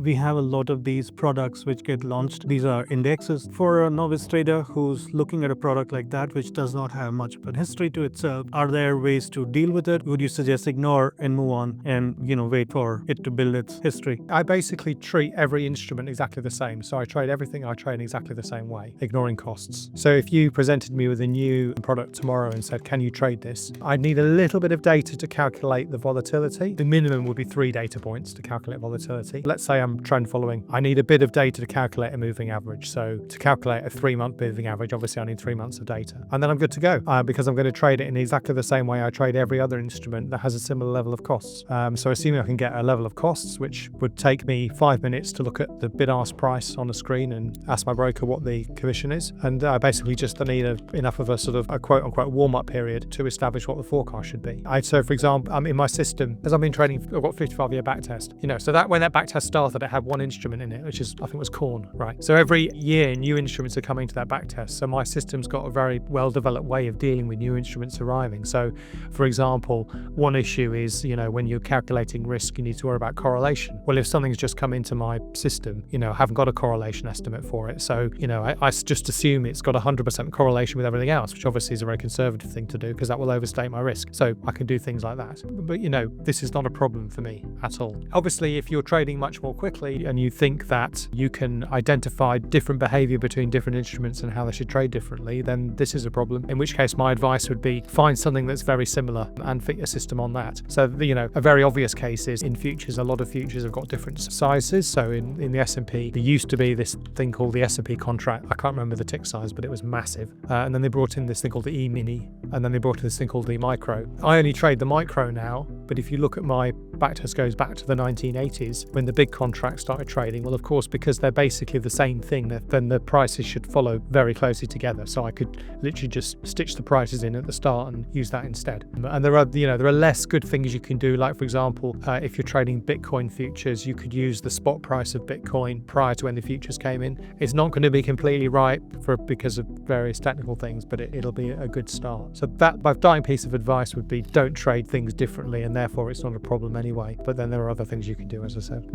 we have a lot of these products which get launched. These are indexes. For a novice trader who's looking at a product like that, which does not have much of a history to itself, are there ways to deal with it? Would you suggest ignore and move on and, wait for it to build its history? I basically treat every instrument exactly the same. So I trade everything I trade in exactly the same way, ignoring costs. So if you presented me with a new product tomorrow and said, can you trade this? I'd need a little bit of data to calculate the volatility. The minimum would be 3 data points to calculate volatility. Let's say I'm trend following. I need a bit of data to calculate a moving average. So to calculate a 3-month moving average, obviously I need 3 months of data. And then I'm good to go because I'm going to trade it in exactly the same way I trade every other instrument that has a similar level of costs. So assuming I can get a level of costs, which would take me 5 minutes to look at the bid-ask price on the screen and ask my broker what the commission is. And I basically just need enough of a sort of a quote-unquote warm-up period to establish what the forecast should be. So for example, in my system, as I've been trading, I've got 55-year backtest. So that when that backtest started, it had one instrument in it, which is, I think, was corn, right? So every year, new instruments are coming to that backtest. So my system's got a very well-developed way of dealing with new instruments arriving. So, for example, one issue is, when you're calculating risk, you need to worry about correlation. Well, if something's just come into my system, I haven't got a correlation estimate for it. So, I just assume it's got 100% correlation with everything else, which obviously is a very conservative thing to do because that will overstate my risk. So I can do things like that. But, this is not a problem for me at all. Obviously, if you're trading much more quickly and you think that you can identify different behavior between different instruments and how they should trade differently, then this is a problem. In which case, my advice would be find something that's very similar and fit your system on that. So, a very obvious case is in futures, a lot of futures have got different sizes. So in the S&P, there used to be this thing called the S&P contract. I can't remember the tick size, but it was massive. And then they brought in this thing called the E-mini, and then they brought in this thing called the micro. I only trade the micro now, but if you look at my backtest goes back to the 1980s when the big contracts started trading. Well, of course, because they're basically the same thing, then the prices should follow very closely together. So I could literally just stitch the prices in at the start and use that instead. And there are less good things you can do. Like, for example, if you're trading Bitcoin futures, you could use the spot price of Bitcoin prior to when the futures came in. It's not going to be completely right because of various technical things, but it'll be a good start. So that my dying piece of advice would be don't trade things differently, and therefore it's not a problem anyway. But then there are other things you can do, as I said.